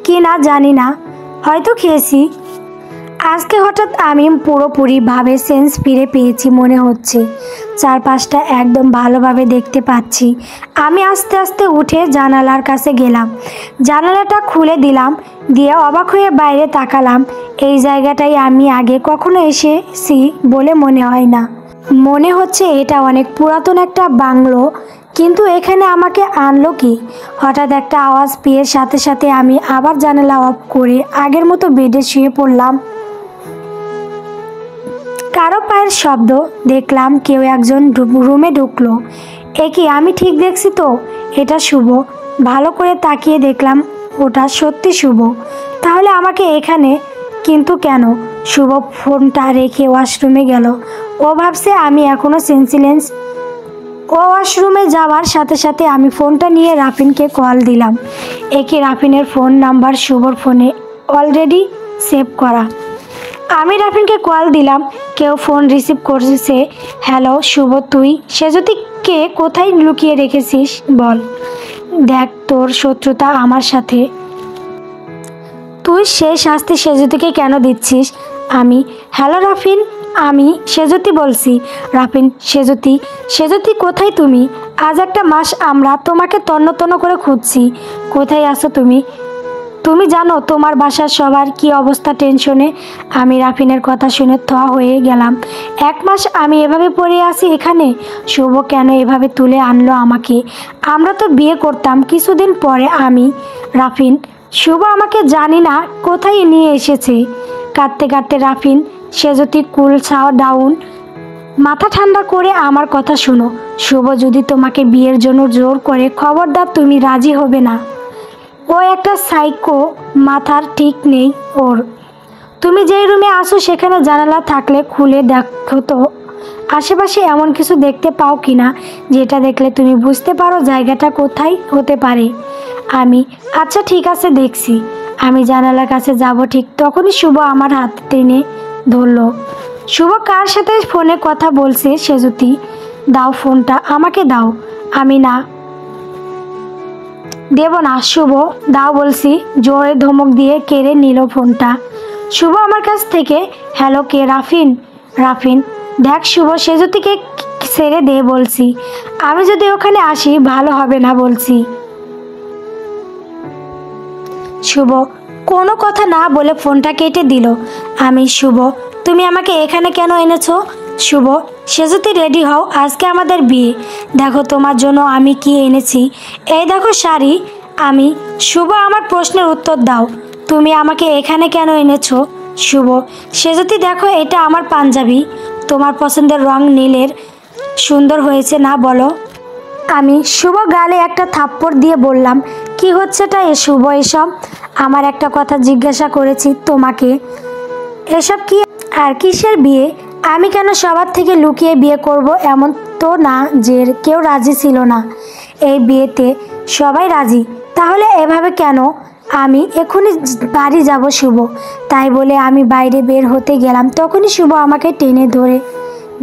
কি না জানি না, হয়তো খেয়েছি। আজকে হঠাৎ আমি পুরোপুরিভাবে সেন্স ফিরে পেয়েছি মনে হচ্ছে। চারপাশটা একদম ভালোভাবে দেখতে পাচ্ছি। আমি আস্তে আস্তে উঠে জানালার কাছে গেলাম, জানালাটা খুলে দিলাম, দিয়ে অবাক হয়ে বাইরে তাকালাম। এই জায়গাটায় আমি আগে কখনো এসেছি বলে মনে হয় না। মনে হচ্ছে এটা অনেক পুরাতন একটা বাংলো, কিন্তু এখানে আমাকে আনলো কি? হঠাৎ একটা আওয়াজ পেয়ে সাথে সাথে আমি আবার জানালা অফ করে আগের মতো বেডে শুয়ে পড়লাম। কারো পায়ের শব্দ, দেখলাম কেউ একজন রুমে ঢুকলো। কি আমি ঠিক দেখছি তো? এটা শুভ। ভালো করে তাকিয়ে দেখলাম ওটা সত্যি শুভ। তাহলে আমাকে এখানে কিন্তু কেন? শুভ ফোনটা রেখে ওয়াশরুমে গেল। ও ভাবছে আমি এখনো সেন্সিলেন্স। ও ওয়াশরুমে যাওয়ার সাথে সাথে আমি ফোনটা নিয়ে রাফিনকে কল দিলাম। রাফিনের ফোন নাম্বার শুভর ফোনে অলরেডি সেভ করা। আমি রাফিনকে কল দিলাম, কেউ ফোন রিসিভ করেছে। হ্যালো শুভ, তুই সেজতীকে কোথায় লুকিয়ে রেখেছিস বল। দেখ তোর শত্রুতা আমার সাথে, তুই সেই শাস্তি সেজতীকে কেন দিচ্ছিস? আমি হ্যালো রাফিন, আমি সেজতী বলছি। রাফিন সেজতী, সেজতী কোথায় তুমি? আজ একটা মাস আমরা তোমাকে তন্ন তন্ন করে খুঁজছি। কোথায় আছো তুমি? তুমি জানো তোমার বাসার সবার কি অবস্থা টেনশনে? আমি রাফিনের কথা শুনে থ হয়ে গেলাম। 1 মাস আমি এভাবে পড়ে আছি এখানে। শুভ কেন এভাবে তুলে আনলো আমাকে? আমরা তো বিয়ে করতাম কিছুদিন পরে। আমি রাফিন, শুভ আমাকে জানি না কোথায় নিয়ে এসেছে। কাঁদতে কাঁদতে রাফিন, সেজতী কুল ডাউন, মাথা ঠান্ডা করে আমার কথা শোনো। শুভ যদি তোমাকে বিয়ের জন্য জোর করে, খবরদার তুমি রাজি হবে না। ও একটা সাইকো, মাথার ঠিক নেই ওর। তুমি যেই রুমে আসো সেখানে জানালা থাকলে খুলে দেখো তো আশেপাশে এমন কিছু দেখতে পাও কিনা যেটা দেখলে তুমি বুঝতে পারো জায়গাটা কোথায় হতে পারে। আমি আচ্ছা ঠিক আছে দেখছি। আমি জানালার কাছে যাব, ঠিক তখনই শুভ আমার হাত টেনে ধরলো। শুভ কার সাথে ফোনে কথা বলছে? সেজতী। দাও ফোনটা, আমাকে দাও। আমি না দেব না। শুভ দাও বলছি। জোরে ধমক দিয়ে কেড়ে নিল ফোনটা শুভ আমার কাছ থেকে। হ্যালো, কে? রাফিন। রাফিন, দেখ শুভ, সেজতীকে ছেড়ে দে বলছি। আমি যদি ওখানে আসি ভালো হবে না বলছি। শুভ কোনো কথা না বলে ফোনটা কেটে দিল। আমি শুভ, তুমি আমাকে এখানে কেন এনেছো? শুভ, সেজতী রেডি হও, আজকে আমাদের বিয়ে। দেখো তোমার জন্য আমি কি এনেছি। এই দেখো শাড়ি। আমি শুভ, আমার প্রশ্নের উত্তর দাও। তুমি আমাকে এখানে কেন এনেছো? শুভ, সেজতী দেখো এটা আমার পাঞ্জাবি, তোমার পছন্দের রং নীলের, সুন্দর হয়েছে না বলো? আমি শুভ গালে একটা থাপ্পড় দিয়ে বললাম, কি হচ্ছেটা শুভ এসব? আমার একটা কথা জিজ্ঞাসা করেছি তোমাকে, এসব কি? আর কিসের বিয়ে? আমি কেন সবার থেকে লুকিয়ে বিয়ে করব? এমন তো না যে কেউ রাজি ছিল না। এই বিয়েতে সবাই রাজি, তাহলে এভাবে কেন? আমি এখনই বাড়ি যাব শুভ। তাই বলে আমি বাইরে বের হতে গেলাম, তখনই শুভ আমাকে টেনে ধরে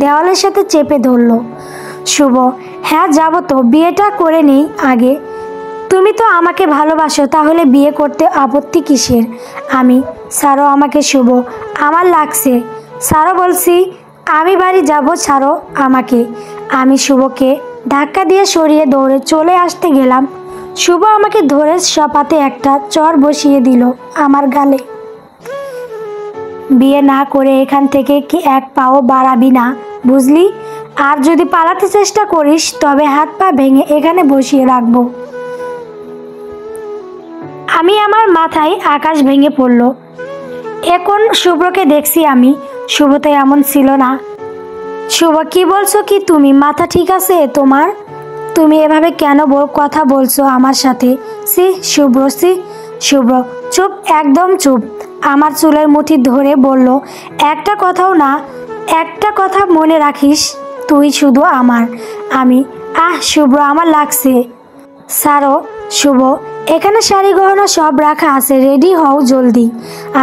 দেওয়ালের সাথে চেপে ধরলো। শুভ, হ্যাঁ যাব তো, বিয়েটা করে নেই আগে। তুমি তো আমাকে ভালোবাসো, তাহলে বিয়ে করতে আপত্তি কিসের? আমি ছাড়ো আমাকে শুভ, আমার লাগছে। ছাড়ো বলছি। আমি বাড়ি যাব, ছাড়ো আমাকে। আমি শুভকে ধাক্কা দিয়ে সরিয়ে দৌড়ে চলে আসতে গেলাম। শুভ আমাকে ধরে সপাতে একটা চর বসিয়ে দিল আমার গালে। বিয়ে না করে এখান থেকে কি এক পাও বাড়াবি না, বুঝলি? আর যদি পালাতে চেষ্টা করিস তবে হাত পা ভেঙে এখানে বসিয়ে রাখবো। আমি আমার মাথায় আকাশ ভেঙে পড়ল। এখন শুভ্রকে দেখছি আমি, শুভ তো এমন ছিল না। শুভ, কি বলছো কি তুমি? মাথা ঠিক আছে তোমার? তুমি এভাবে কেন কথা বলছো আমার সাথে? সি শুভ্র, সি। শুভ্র চুপ, একদম চুপ। আমার চুলের মুঠি ধরে বলল, একটা কথাও না, একটা কথা মনে রাখিস, তুই শুধু আমার। আমি শুভ্র, আমার লাগছে। ছাড়ো শুভ, এখানে শাড়ি গহনা সব রাখা আছে, রেডি হও জলদি,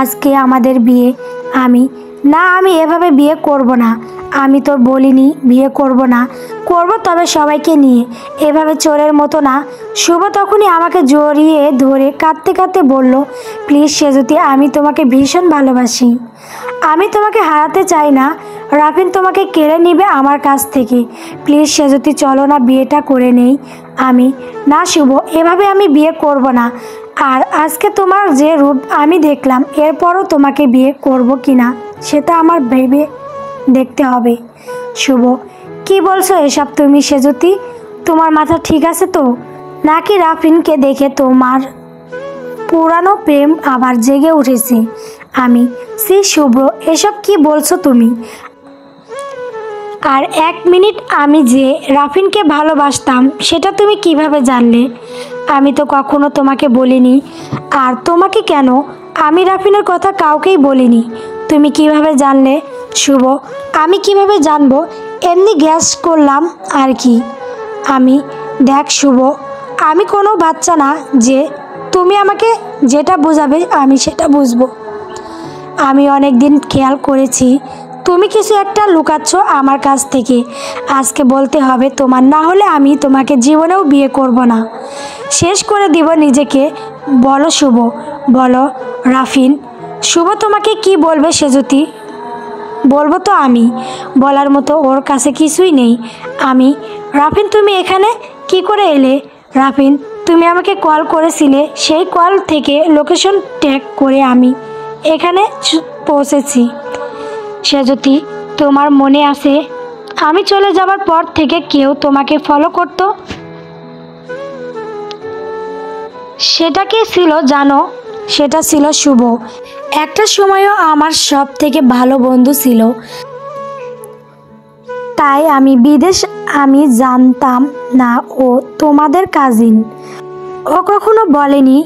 আজকে আমাদের বিয়ে। আমি না, আমি এভাবে বিয়ে করব না। আমি তো বলিনি বিয়ে করব না, করব তবে সবাইকে নিয়ে, এভাবে চোরের মতো না। শুভ তখনই আমাকে জড়িয়ে ধরে কাঁদতে কাঁদতে বলল, প্লিজ সেজতী, আমি তোমাকে ভীষণ ভালোবাসি, আমি তোমাকে হারাতে চাই না। রাফিন তোমাকে কেড়ে নিবে আমার কাছ থেকে। প্লিজ সেজতী, চলো না বিয়েটা করে নেই। আমি না শুভ, এভাবে আমি বিয়ে করব না। আর আজকে তোমার যে রূপ আমি দেখলাম, এরপরও তোমাকে বিয়ে করব কি না সেটা আমার ভেবে দেখতে হবে। শুভ, কি বলছো এসব তুমি সেজতি? তোমার মাথা ঠিক আছে তো, নাকি রাফিনকে দেখে তোমার পুরানো প্রেম আবার জেগে উঠেছে? আমি, সি শুভ্র, এসব কি বলছো তুমি? আর 1 মিনিট আমি যে রাফিনকে ভালোবাসতাম সেটা তুমি কিভাবে জানলে? আমি তো কখনো তোমাকে বলিনি। আর তোমাকে কেন, আমি রাফিনের কথা কাউকেই বলিনি। তুমি কিভাবে জানলে? শুভ, আমি কিভাবে জানবো, এমনি গ্যাস করলাম আর কি। আমি, দেখ শুভ, আমি কোনো বাচ্চা না যে তুমি আমাকে যেটা বোঝাবে আমি সেটা বুঝবো। আমি অনেক দিন খেয়াল করেছি তুমি কিছু একটা লুকাচ্ছ আমার কাছ থেকে। আজকে বলতে হবে তোমার, না হলে আমি তোমাকে জীবনেও বিয়ে করব না, শেষ করে দিব নিজেকে। বলো শুভ, বলো রাফিন। শুভ তোমাকে কি বলবে সেজতি? বলবো তো আমি, বলার মতো ওর কাছে কিছুই নেই। আমি, রাফিন তুমি এখানে কি করে এলে? রাফিন, তুমি আমাকে কল করেছিলে, সেই কল থেকে লোকেশন ট্র্যাক করে আমি এখানে পৌঁছেছি। সেজতি, তোমার মনে আছে আমি চলে যাবার পর থেকে কেউ তোমাকে ফলো করত? সেটা কে ছিল জানো? সেটা ছিল শুভ। একটা সময়ও আমার সব থেকে ভালো বন্ধু ছিল। তাই আমি জানতাম না ও তোমাদের কাজিন। ও কখনো বলেনি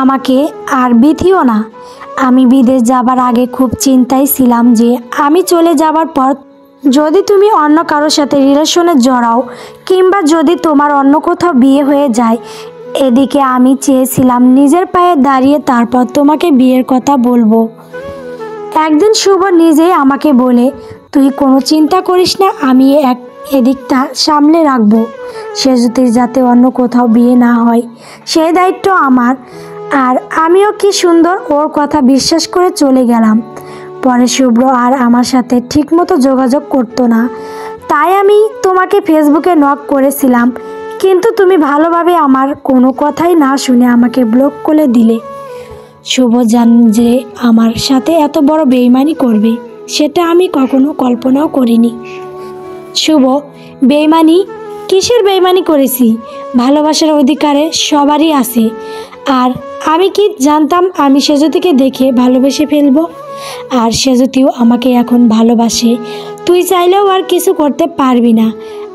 আমাকে, আর বিধিও না। আমি বিদেশ যাবার আগে খুব চিন্তায় ছিলাম যে আমি চলে যাবার পর যদি তুমি অন্য কারোর সাথে রিলেশনে জড়াও, কিংবা যদি তোমার অন্য কোথাও বিয়ে হয়ে যায়। এদিকে আমি চেয়েছিলাম নিজের পায়ে দাঁড়িয়ে তারপর তোমাকে বিয়ের কথা বলবো। একদিন শুভ নিজেই আমাকে বলে, তুই কোনো চিন্তা করিস না, আমি এদিকটা সামলে রাখবো। সেজুতির যাতে অন্য কোথাও বিয়ে না হয় সেই দায়িত্ব আমার। আর আমিও কি সুন্দর ওর কথা বিশ্বাস করে চলে গেলাম। পরে শুভ্র আর আমার সাথে ঠিকমতো যোগাযোগ করতো না, তাই আমি তোমাকে ফেসবুকে নক করেছিলাম, কিন্তু তুমি ভালোভাবে আমার কোনো কথাই না শুনে আমাকে ব্লক করে দিলে। শুভ জান যে আমার সাথে এত বড় বেইমানি করবে সেটা আমি কখনো কল্পনাও করিনি। শুভ, বেইমানি? কিসের বেইমানি করেছি? ভালোবাসার অধিকারে সবারই আছে। আর আমি কি জানতাম আমি সেজতিকে দেখে ভালোবেসে ফেলবো? আর সেজতিও আমাকে এখন ভালোবাসে। তুই চাইলেও আর কিছু করতে পারবি না।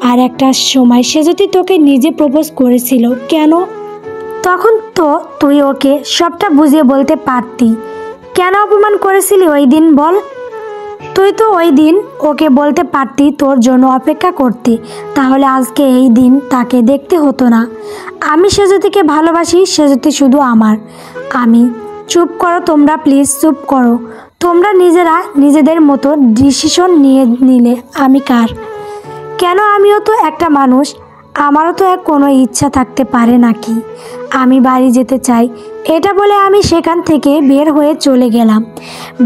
আর একটা সময় সেজতি তোকে নিজে প্রপোজ করেছিল, কেন? তখন তো তুই ওকে সবটা বুঝিয়ে বলতে পারতি। কেন অপমান করেছিলি ওই দিন বল? তুই তো ওই দিন ওকে বলতে পারতি তোর জন্য অপেক্ষা করতে, তাহলে আজকে এই দিন তাকে দেখতে হতো না। আমি সেজতিকে ভালোবাসি, সেজতি শুধু আমার। আমি, চুপ করো তোমরা, প্লিজ চুপ করো। তোমরা নিজেরা নিজেদের মতো ডিসিশন নিয়ে নিলে আমি কার? কেন? আমিও তো একটা মানুষ, আমারও তো কোনো ইচ্ছা থাকতে পারে নাকি? আমি বাড়ি যেতে চাই, এটা বলে আমি সেখান থেকে বের হয়ে চলে গেলাম।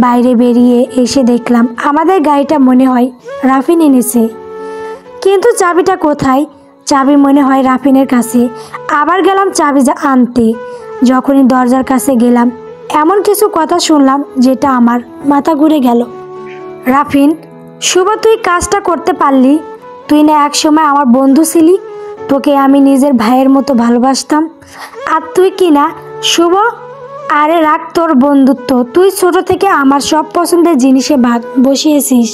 বাইরে বেরিয়ে এসে দেখলাম আমাদের গাড়িটা মনে হয় রাফিন এনেছে, কিন্তু চাবিটা কোথায়? চাবি মনে হয় রাফিনের কাছে। আবার গেলাম চাবি আনতে। যখনই দরজার কাছে গেলাম এমন কিছু কথা শুনলাম যেটা আমার মাথা ঘুরে গেল। রাফিন, শুভ তুই কাজটা করতে পারলি? তুই না একসময় আমার বন্ধু ছিলি, তোকে আমি নিজের ভাইয়ের মতো ভালোবাসতাম। আর তুই কি না শুভ? আরে রাখ তোর বন্ধুত্ব, তুই ছোট থেকে আমার সব পছন্দের জিনিসে ভাগ বসিয়েছিস।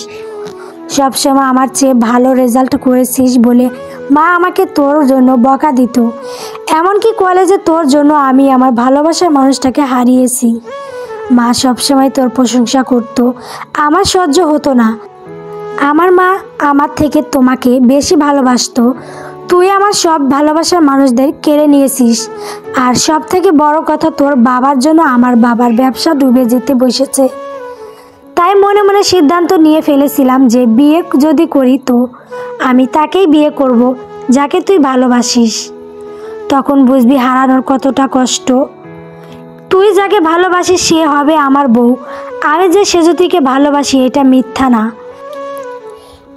সবসময় আমার চেয়ে ভালো রেজাল্ট করেছিস বলে মা আমাকে তোর জন্য বকা দিত। এমনকি কলেজে তোর জন্য আমি আমার ভালোবাসার মানুষটাকে হারিয়েছি। মা সবসময় তোর প্রশংসা করত, আমার সহ্য হতো না। আমার মা আমার থেকে তোমাকে বেশি ভালোবাসতো। তুই আমার সব ভালোবাসার মানুষদের কেড়ে নিয়েছিস। আর সব থেকে বড় কথা, তোর বাবার জন্য আমার বাবার ব্যবসা ডুবে যেতে বসেছে। তাই মনে মনে সিদ্ধান্ত নিয়ে ফেলেছিলাম যে বিয়ে যদি করি তো আমি তাকেই বিয়ে করব যাকে তুই ভালোবাসিস। তখন বুঝবি হারানোর কতটা কষ্ট। তুই যাকে ভালোবাসিস সে হবে আমার বউ। আমি যে সেজতিকে ভালোবাসি এটা মিথ্যা না।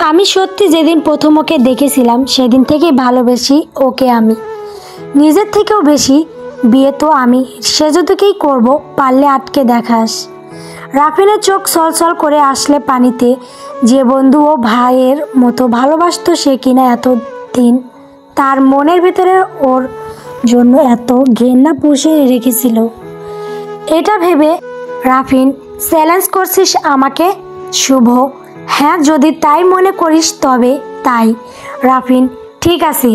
আমি সত্যি যেদিন প্রথম ওকে দেখেছিলাম সেদিন থেকেই ভালোবেসি ওকে আমি, নিজের থেকেও বেশি। বিয়ে তো আমি সেজতিকেই করব, পারলে আটকে দেখাস। রাফিনের চোখ ছলছল করে আসলে পানিতে যে বন্ধু ও ভাইয়ের মতো ভালোবাসতো সে কিনা এতদিন তার মনের ভিতরে ওর জন্য এত ঘেন্না পুষে রেখেছিল। এটা ভেবে রাফিন, চ্যালেঞ্জ করছিস আমাকে? শুভ: হ্যাঁ, যদি তাই মনে করিস তবে তাই। রাফিন: ঠিক আছে,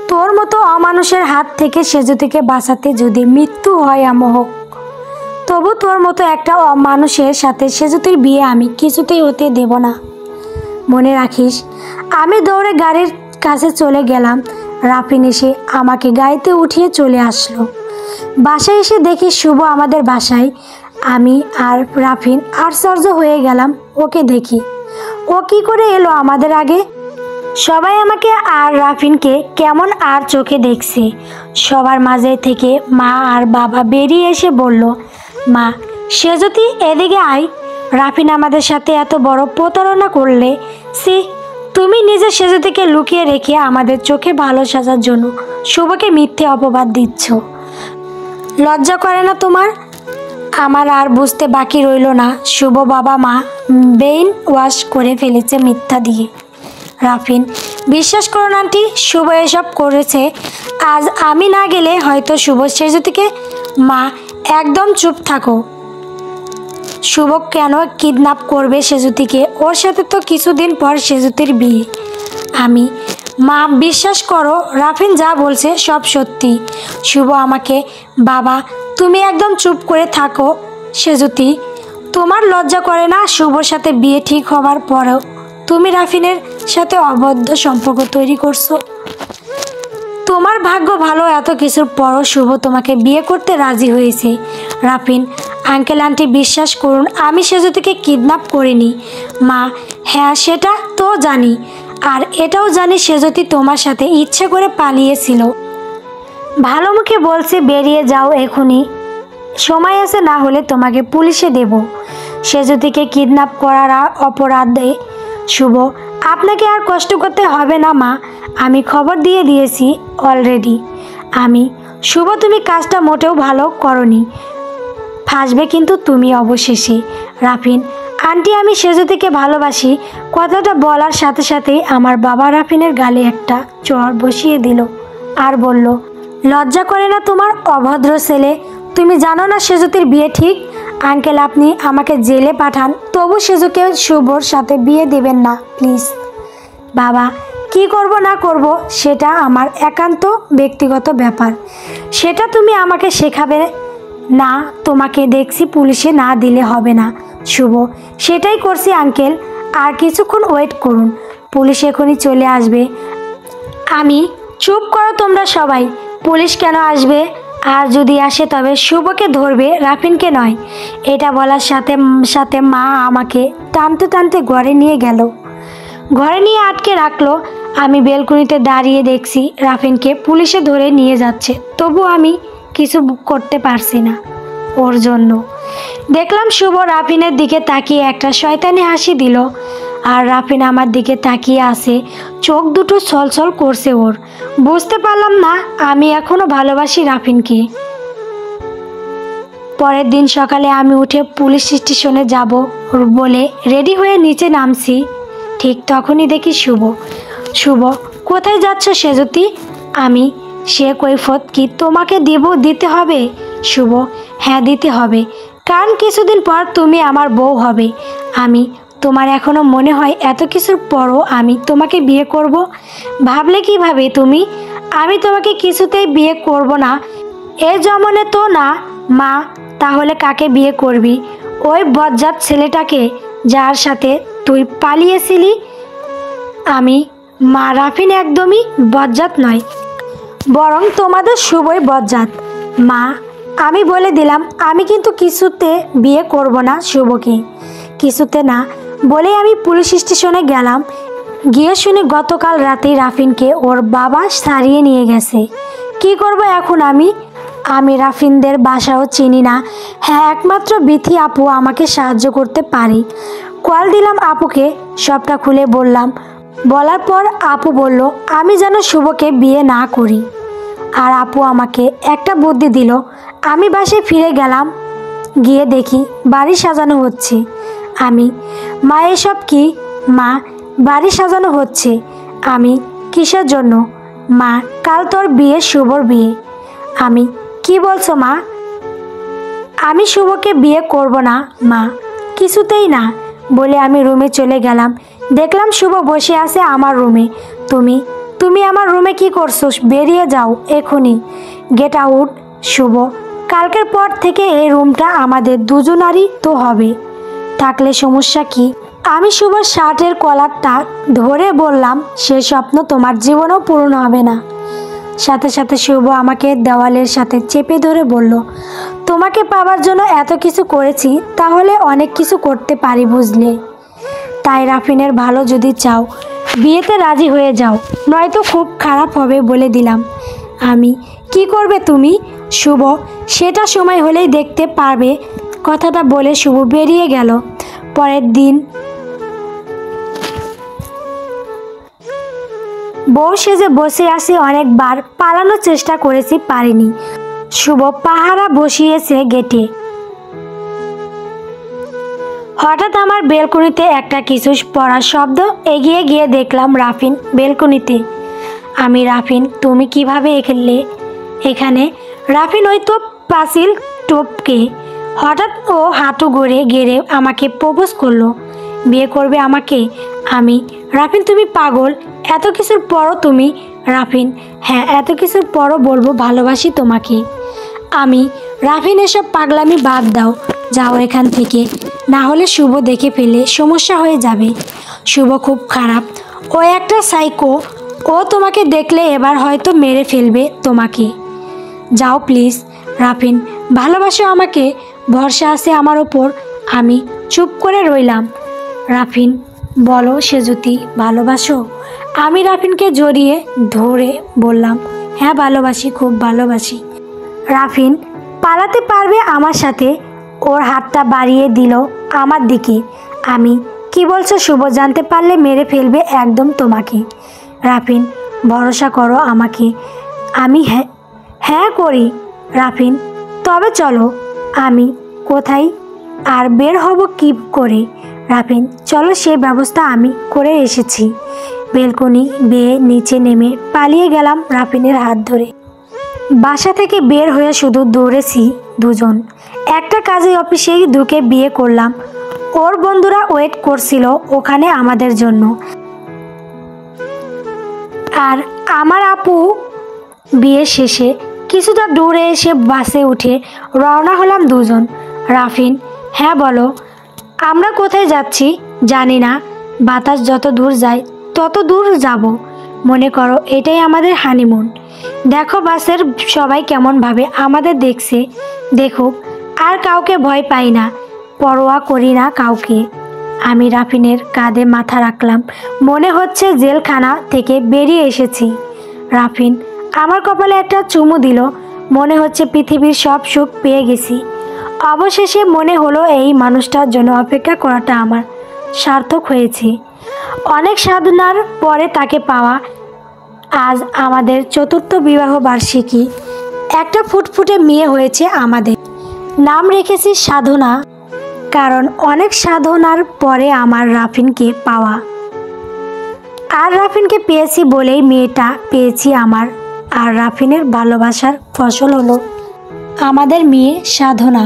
তোর মতো অমানুষের হাত থেকে সেজুতিকে বাঁচাতে যদি মৃত্যু হয় হোক, তবু তোর মতো একটা অমানুষের সাথে সেজুতির বিয়ে আমি কিছুতেই হতে দেব না। মনে রাখিস। আমি দৌড়ে গাড়ির কাছে চলে গেলাম। রাফিন এসে আমাকে গাড়িতে উঠিয়ে চলে আসলো। বাসায় এসে দেখি শুভ আমাদের বাসায়। আমি আর রাফিন আশ্চর্য হয়ে গেলাম ওকে দেখি। ও কি করে এলো আমাদের আগে? সবাই আমাকে আর রাফিনকে কেমন আর চোখে দেখছে। সবার মাঝে থেকে মা আর বাবা বেরিয়ে এসে বলল, মা, সেজুতি এদিকে আয়। রাফিন আমাদের সাথে এত বড় প্রতারণা করলে, সি, তুমি নিজে সেজুতিকে লুকিয়ে রেখে আমাদের চোখে ভালো সাজার জন্য শুভকে মিথ্যে অপবাদ দিচ্ছ। লজ্জা করে না তোমার? আমার আর বুঝতে বাকি রইল না শুভ বাবা মা ব্রেইন ওয়াশ করে ফেলেছে মিথ্যা দিয়ে। রাফিন: বিশ্বাস করুন আন্টি, শুভ এসব করেছে। আজ আমি না গেলে হয়তো শুভ সেজুতিকে। মা: একদম চুপ থাকো। শুভ কেন কিডন্যাপ করবে সেজুতিকে? ওর সাথে তো কিছুদিন পর সেজুতির বিয়ে। আমি: মা, বিশ্বাস করো, রাফিন যা বলছে সব সত্যি। শুভ আমাকে: বাবা, তুমি একদম চুপ করে থাকো। সেজুতি, তোমার লজ্জা করে না? শুভর সাথে বিয়ে ঠিক হবার পরেও তুমি রাফিনের সাথে অবৈধ সম্পর্ক তৈরি করছো। তোমার ভাগ্য ভালো, এত কিছুর পরও শুভ তোমাকে বিয়ে করতে রাজি হয়েছে। রাফিন: আঙ্কেল আন্টি, বিশ্বাস করুন, আমি সেজুতিকে কিডন্যাপ করিনি। মা: হ্যাঁ, সেটা তো জানি, আর এটাও জানি সেজুতি তোমার সাথে ইচ্ছে করে পালিয়েছিল। ভালো মুখে বলছি, বেরিয়ে যাও এখনই, সময় আছে, না হলে তোমাকে পুলিশে দেব। সেজুতিকে কিডন্যাপ করার অপরাধে। শুভ: আপনাকে আর কষ্ট করতে হবে না মা, আমি খবর দিয়ে দিয়েছি অলরেডি। আমি: শুভ, তুমি কাজটা মোটেও ভালো করনি, ফাঁসবে কিন্তু তুমি অবশেষে। রাফিন: আন্টি, আমি সেজুতিকে ভালোবাসি। কথাটা বলার সাথে সাথেই আমার বাবা রাফিনের গালে একটা চড় বসিয়ে দিল আর বলল, লজ্জা করে না তোমার, অভদ্র ছেলে? তুমি জানো না সেজুতির বিয়ে ঠিক? আঙ্কেল, আপনি আমাকে জেলে পাঠান, তবু সেজুকে শুভর সাথে বিয়ে দেবেন না প্লিজ। বাবা: কি করব না করব সেটা আমার একান্ত ব্যক্তিগত ব্যাপার, সেটা তুমি আমাকে শেখাবে না। তোমাকে দেখছি পুলিশে না দিলে হবে না। শুভ: সেটাই করছি আঙ্কেল, আর কিছুক্ষণ ওয়েট করুন, পুলিশ এখনই চলে আসবে। আমি: চুপ করো তোমরা সবাই, পুলিশ কেন আসবে? আর যদি আসে তবে শুভকে ধরবে, রাফিনকে নয়। এটা বলার সাথে সাথে মা আমাকে টানতে টানতে ঘরে নিয়ে গেল। ঘরে নিয়ে আটকে রাখলো। আমি বেলকনিতে দাঁড়িয়ে দেখছি রাফিনকে পুলিশে ধরে নিয়ে যাচ্ছে, তবু আমি কিছু করতে পারছি না ওর জন্য। দেখলাম শুভ রাফিনের দিকে তাকিয়ে একটা শয়তানি হাসি দিল, আর রাফিন আমার দিকে তাকিয়ে আছে, চোখ দুটো ছলছল করছে ওর। বুঝতে পারলাম না আমি এখনো ভালোবাসি রাফিনকে। পরের দিন সকালে আমি উঠে পুলিশ স্টেশনে যাব বলে রেডি হয়ে নিচে নামছি, ঠিক তখনই দেখি শুভ। শুভ: কোথায় যাচ্ছ সেজুতি? আমি: সে কৈফত কি তোমাকে দিতে হবে? শুভ: হ্যাঁ, দিতে হবে, কারণ কিছুদিন পর তুমি আমার বউ হবে। আমি: তোমার এখনো মনে হয় এত কিছুর পরও আমি তোমাকে বিয়ে করব? ভাবলে কিভাবে তুমি? আমি তোমাকে কিছুতেই বিয়ে করব না, এ জমনে তো না। মা: তাহলে কাকে বিয়ে করবি? ওই বজ্জাত ছেলেটাকে যার সাথে তুই পালিয়েছিলি। আমি: মা, রাফিন একদমই বজ্জাত নয়, বরং তোমাদের শুভই বজ্জাত। মা, আমি বলে দিলাম আমি কিন্তু কিছুতে বিয়ে করব না শুভকে, কিছুতে না। বলে আমি পুলিশ স্টেশনে গেলাম। গিয়ে শুনি গতকাল রাতেই রাফিনকে ওর বাবা সারিয়ে নিয়ে গেছে। কি করব এখন আমি রাফিনদের বাসাও চিনি না। হ্যাঁ, একমাত্র বিথি আপু আমাকে সাহায্য করতে পারে। কল দিলাম আপুকে, সবটা খুলে বললাম। বলার পর আপু বলল আমি যেন শুভকে বিয়ে না করি। আর আপু আমাকে একটা বুদ্ধি দিল। আমি বাসায় ফিরে গেলাম, গিয়ে দেখি বাড়ি সাজানো হচ্ছে। আমি: মা, এসব কি? মা, বাড়ি সাজানো হচ্ছে। আমি, কিসের জন্য? মা, কাল তোর বিয়ে, শুভর বিয়ে। আমি, কি বলছো মা? আমি শুভকে বিয়ে করব না মা, কিছুতেই না। বলে আমি রুমে চলে গেলাম। দেখলাম শুভ বসে আছে আমার রুমে। তুমি তুমি আমার রুমে কি করছো? বেরিয়ে যাও এখনই। Get out. শুভ, কালকের পর থেকে এই রুমটা আমাদের দুজনারই তো হবে। থাকলে সমস্যা কি? আমি শুভর শার্টের কলারটা ধরে বললাম, সে স্বপ্ন তোমার জীবনেও পূরণ হবে না। সাথে সাথে শুভ আমাকে দেওয়ালের সাথে চেপে ধরে বলল, তোমাকে পাওয়ার জন্য এত কিছু করেছি, তাহলে অনেক কিছু করতে পারি বুঝলে। তাই রাফিনের ভালো যদি চাও, বিয়েতে রাজি হয়ে যাও, নয়তো খুব খারাপ হবে বলে দিলাম। আমি, কি করবে তুমি? শুভ, সেটা সময় হলেই দেখতে পারবে। কথাটা বলে শুভ বেরিয়ে গেল। পরের দিন বউ সেজে বসে আসি। অনেকবার পালানোর চেষ্টা করেছি, পারিনি। শুভ পাহারা বসিয়েছে গেটে। হঠাৎ আমার বেলকনিতে একটা কিছু পড়ার শব্দ। এগিয়ে গিয়ে দেখলাম রাফিন বেলকনিতে। আমি, রাফিন, তুমি কিভাবে এলে এখানে? রাফিন ওই তো পাঁচিল টপকে। হঠাৎ ও হাঁটু গেড়ে আমাকে প্রপোজ করলো, বিয়ে করবে আমাকে। আমি, রাফিন তুমি পাগল? এত কিছুর পরও তুমি? রাফিন, হ্যাঁ, এত কিছুর পরও বলবো ভালোবাসি তোমাকে। আমি, রাফিন এসব পাগলামি বাদ দাও, যাও এখান থেকে, না হলে শুভ দেখে ফেলে সমস্যা হয়ে যাবে। শুভ খুব খারাপ, ও একটা সাইকো। ও তোমাকে দেখলে এবার হয়তো মেরে ফেলবে তোমাকে। যাও প্লিজ। রাফিন, ভালোবাসো আমাকে? ভরসা আছে আমার ওপর। আমি চুপ করে রইলাম। রাফিন, বলো সে যদি ভালোবাসো। আমি রাফিনকে জড়িয়ে ধরে বললাম, হ্যাঁ ভালোবাসি, খুব ভালোবাসি। রাফিন, পালাতে পারবে আমার সাথে? ওর হাতটা বাড়িয়ে দিল আমার দিকে। আমি, কি বলছো শুভ? জানতে পারলে মেরে ফেলবে একদম তোমাকে। রাফিন, ভরসা করো আমাকে। আমি, হ্যাঁ হ্যাঁ করি। রাফিন, তবে চলো। আমি, কোথায়? আর বের হব কি করে? রাফিন, চলো, সে ব্যবস্থা আমি করে এসেছি। বেলকনি বেয়ে নিচে নেমে পালিয়ে গেলাম রাফিনের হাত ধরে। বাসা থেকে বের হয়ে শুধু দৌড়েছি দুজন। একটা কাজে অফিসেই ঢুকে বিয়ে করলাম। ওর বন্ধুরা ওয়েট করছিল ওখানে আমাদের জন্য। আর আমার আপু বিয়ে শেষে কিছুটা দূরে এসে বাসে উঠে রওনা হলাম দুজন। রাফিন, হ্যাঁ বলো। আমরা কোথায় যাচ্ছি জানি না, বাতাস যত দূর যায় তত দূর যাব। মনে করো এটাই আমাদের হানিমুন। দেখো বাসের সবাই কেমনভাবে আমাদের দেখছে, দেখুক। আর কাউকে ভয় পাই না, পরোয়া করি না কাউকে। আমি রাফিনের কাঁধে মাথা রাখলাম, মনে হচ্ছে জেলখানা থেকে বেরিয়ে এসেছি। রাফিন আমার কপালে একটা চুমু দিল, মনে হচ্ছে পৃথিবীর সব সুখ পেয়ে গেছি। অবশেষে মনে হলো এই মানুষটার জন্য অপেক্ষা করাটা আমার সার্থক হয়েছে। অনেক সাধনার পরে তাকে পাওয়া। আজ আমাদের ৪র্থ বিবাহ বার্ষিকী। একটা ফুটফুটে মেয়ে হয়েছে আমাদের। নাম রেখেছি সাধনা, কারণ অনেক সাধনার পরে আমার রাফিনকে পাওয়া। আর রাফিনকে পেয়েছি বলেই মেয়েটা পেয়েছি আমার। আর রাফিনের ভালোবাসার ফসল হলো আমাদের মেয়ে সাধনা।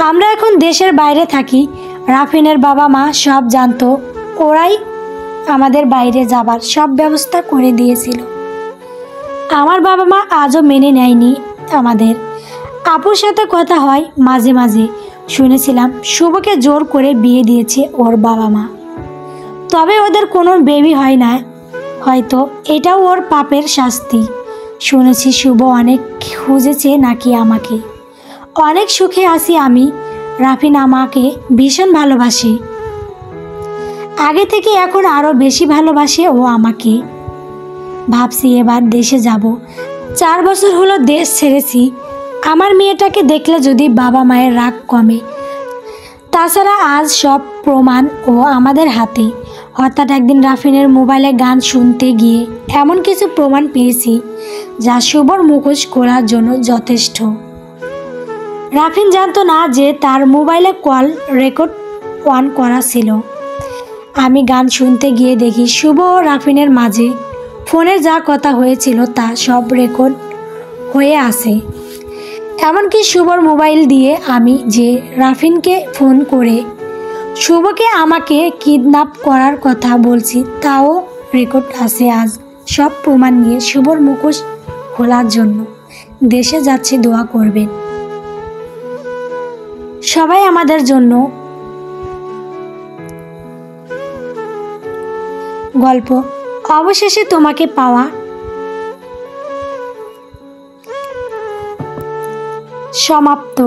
আমরা এখন দেশের বাইরে থাকি। রাফিনের বাবা মা সব জানতো, ওরাই আমাদের বাইরে যাবার সব ব্যবস্থা করে দিয়েছিল। আমার বাবা মা আজও মেনে নেয়নি আমাদের। আপুর সাথে কথা হয় মাঝে মাঝে, শুনেছিলাম শুভকে জোর করে বিয়ে দিয়েছে ওর বাবা মা। তবে ওদের কোনো বেবি হয় না, হয়তো এটাও ওর পাপের শাস্তি। শুনেছি শুভ অনেক খুঁজেছে নাকি আমাকে। অনেক সুখে আছি আমি। রাফিন আমাকে ভীষণ ভালোবাসে, আগে থেকে এখন আরও বেশি ভালোবাসে ও আমাকে। ভাবছি এবার দেশে যাব। 4 বছর হলো দেশ ছেড়েছি। আমার মেয়েটাকে দেখলে যদি বাবা মায়ের রাগ কমে। তাছাড়া আজ সব প্রমাণ ও আমাদের হাতে। হঠাৎ একদিন রাফিনের মোবাইলে গান শুনতে গিয়ে এমন কিছু প্রমাণ পেয়েছি যা শুভর মুখোশ খোলার জন্য যথেষ্ট। রাফিন জানতো না যে তার মোবাইলে কল রেকর্ড অন করা ছিল। আমি গান শুনতে গিয়ে দেখি শুভ ও রাফিনের মাঝে ফোনে যা কথা হয়েছিল তা সব রেকর্ড হয়ে আসে। এমনকি শুভর মোবাইল দিয়ে আমি যে রাফিনকে ফোন করে শুভকে আমাকে কিডন্যাপ করার কথা বলছি তাও রেকর্ড আসে। আজ সব প্রমাণ নিয়ে শুভর মুখোশ খোলার জন্য দেশে যাচ্ছি, দোয়া করবেন সবাই আমাদের জন্য। গল্প অবশেষে তোমাকে পাওয়া সমাপ্ত।